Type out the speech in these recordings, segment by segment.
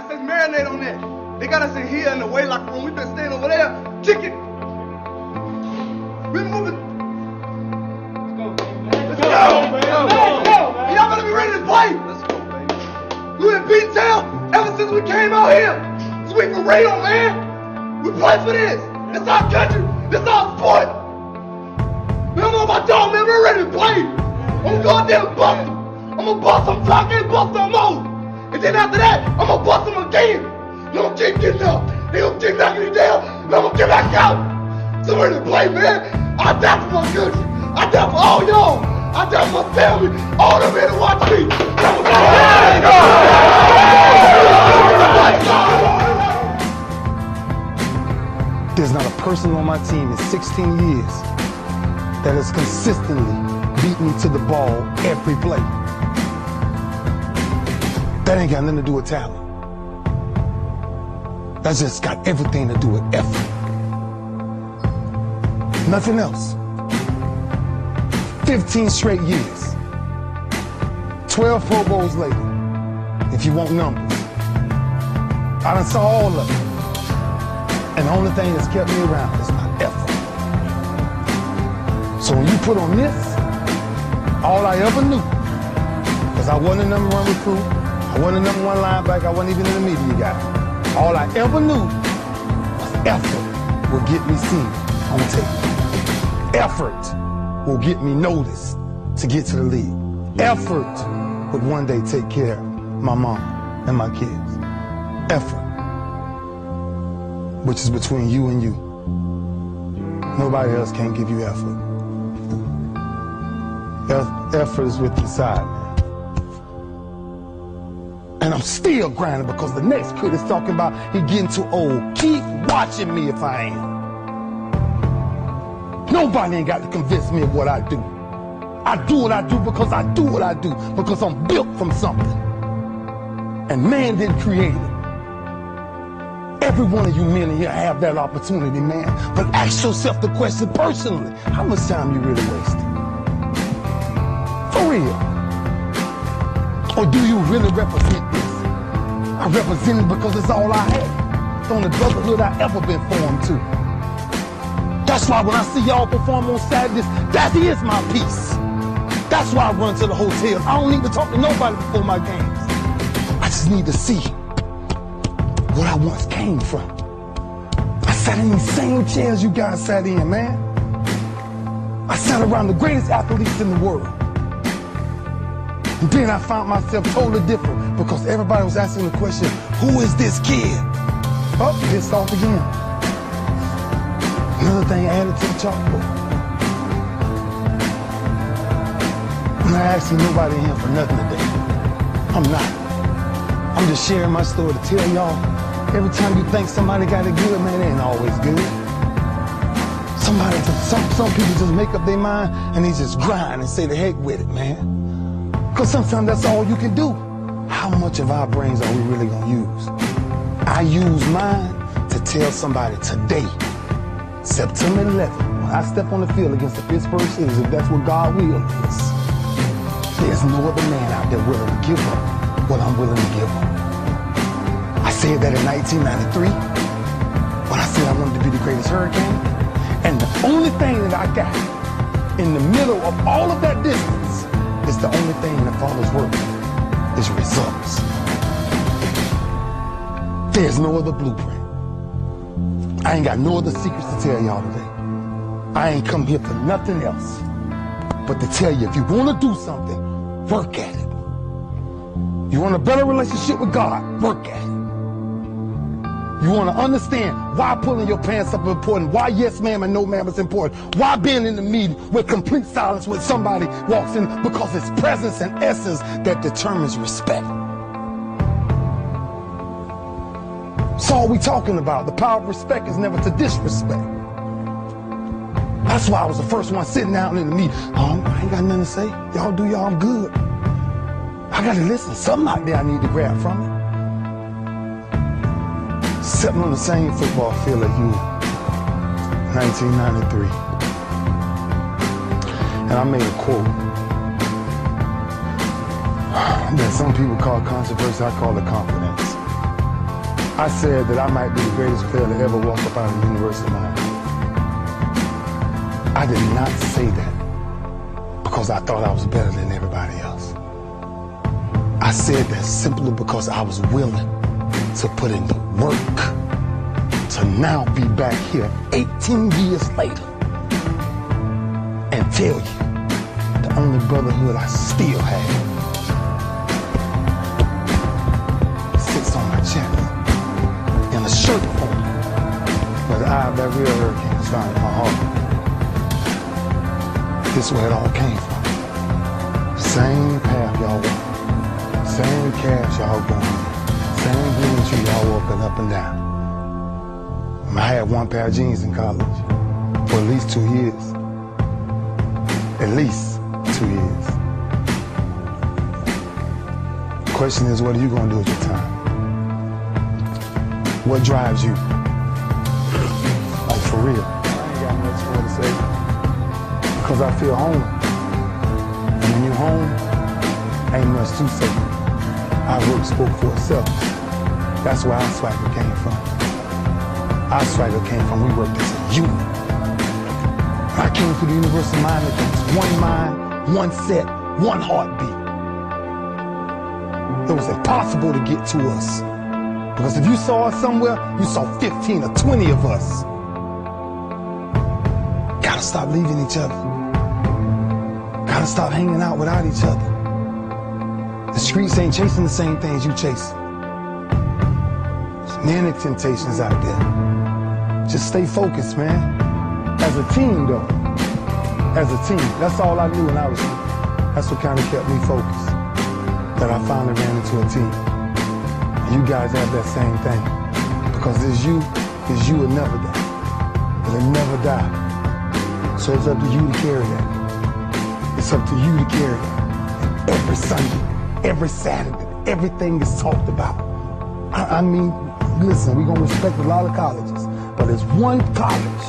gotta stay marinate on that. They got us in here in the way locker room. We been staying over there. Kick it. We moving. Let's go, man. Y'all better be ready to play. Let's go, baby. We in B-Town ever since we came out here. So we for real, man. We play for this. It's our country. It's our sport. Man, I'm on my dog, man. We're ready to play. I'm gonna go out there and bust them. I'm gonna bust them till I can't bust no more. And then after that, I'm gonna bust them again. They're gonna keep getting up. They gonna keep knocking me down. And I'm gonna get back out. So we're ready to play, man. I die for my country. I die for all y'all. I die for my family. All the men who watch me. There's not a person on my team in 16 years that has consistently beat me to the ball every play. That ain't got nothing to do with talent. That's just got everything to do with effort. Nothing else. 15 straight years. 12 Pro Bowls later, if you want numbers. I done saw all of them. And the only thing that's kept me around is my effort. So when you put on this, all I ever knew, because I wasn't the number one recruit, I wasn't the number one linebacker, I wasn't even in the media guy. All I ever knew was effort will get me seen on tape. Effort will get me noticed to get to the league. Effort would one day take care of my mom and my kids. Effort. Which is between you and you. Nobody else can give you effort. Effort is with inside, man. And I'm still grinding because the next kid is talking about he getting too old. Keep watching me if I am. Nobody ain't got to convince me of what I do. I do what I do because I do what I do, because I'm built from something. And man didn't create it. Every one of you men in here have that opportunity, man. But ask yourself the question personally, how much time you really wasted? For real. Or do you really represent this? I represent it because it's all I had. It's the only brotherhood I ever been formed to. That's why when I see y'all perform on Saturdays, that is my peace. That's why I run to the hotels. I don't need to talk to nobody before my games. I just need to see what I once came from. I sat in these same chairs you guys sat in, man. I sat around the greatest athletes in the world. And then I found myself totally different because everybody was asking the question, who is this kid? Oh, pissed off again. Another thing added to the chalkboard. I'm not asking nobody in here for nothing today. I'm not. I'm just sharing my story to tell y'all, every time you think somebody got it good, man, it ain't always good. Some people just make up their mind and they just grind and say the heck with it, man. Because sometimes that's all you can do. How much of our brains are we really gonna use? I use mine to tell somebody today, September 11th, when I step on the field against the Pittsburgh Steelers, if that's what God will is, there's no other man out there willing to give up what I'm willing to give up. I said that in 1993, when I said I wanted to be the greatest Hurricane, and the only thing that I got in the middle of all of that distance is the only thing that follows work is results. There's no other blueprint. I ain't got no other secrets to tell y'all today. I ain't come here for nothing else but to tell you, if you want to do something, work at it. You want a better relationship with God, work at it. You want to understand why pulling your pants up is important, why yes ma'am and no ma'am is important, why being in the meeting with complete silence when somebody walks in, because it's presence and essence that determines respect. That's all we talking about. The power of respect is never to disrespect. That's why I was the first one sitting down in the meeting. Oh, I ain't got nothing to say. Y'all do y'all, I'm good. I gotta listen. Something out there I need to grab from it. Sitting on the same football field as you, 1993. And I made a quote that some people call controversy, I call it confidence. I said that I might be the greatest player to ever walk up out of the University of Miami. I did not say that because I thought I was better than everybody else. I said that simply because I was willing to put in the work to now be back here 18 years later and tell you the only brotherhood I still have sits on my chest in a shirt form where the eye of that real hurricane is found in my heart. This is where it all came from. Same path y'all walk, same cash y'all going, same green tree y'all walking up and down. I had one pair of jeans in college for at least 2 years. At least 2 years. The question is, what are you going to do with your time? What drives you? Like, for real. I ain't got much more to say because I feel home. And when you're home, ain't much to say. Our work spoke for itself. That's where our swagger came from. Our swagger came from, we worked as a unit. When I came to the University of Miami, there was one mind, one set, one heartbeat. It was impossible to get to us. Because if you saw us somewhere, you saw 15 or 20 of us. Gotta stop leaving each other. Gotta stop hanging out without each other. The streets ain't chasing the same things you chase. There's many temptations out there. Just stay focused, man. As a team, though. As a team. That's all I knew when I was here. That's what kind of kept me focused. That I finally ran into a team. And you guys have that same thing. Because it's you will never die. It'll never die. So it's up to you to carry that. It's up to you to carry that. And every Sunday, every Saturday, everything is talked about. I mean, listen, we're going to respect a lot of colleges. But there's one college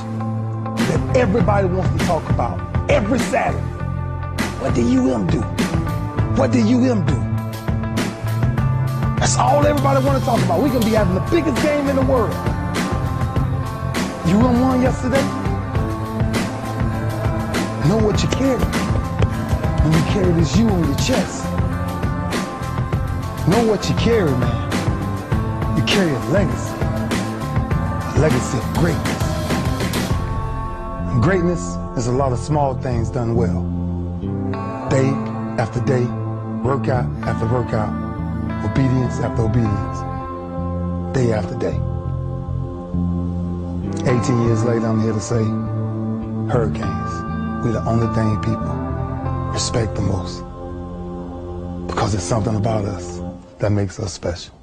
that everybody wants to talk about every Saturday. What do UM do? What did UM do? That's all everybody want to talk about. We're going to be having the biggest game in the world. UM won yesterday. Know what you carry. When you carry this U on your chest. Know what you carry, man. You carry a legacy. A legacy of greatness. And greatness is a lot of small things done well. Day after day, workout after workout, obedience after obedience, day after day. 18 years later, I'm here to say, hurricanes, we're the only thing people respect the most. Because it's something about us that makes us special.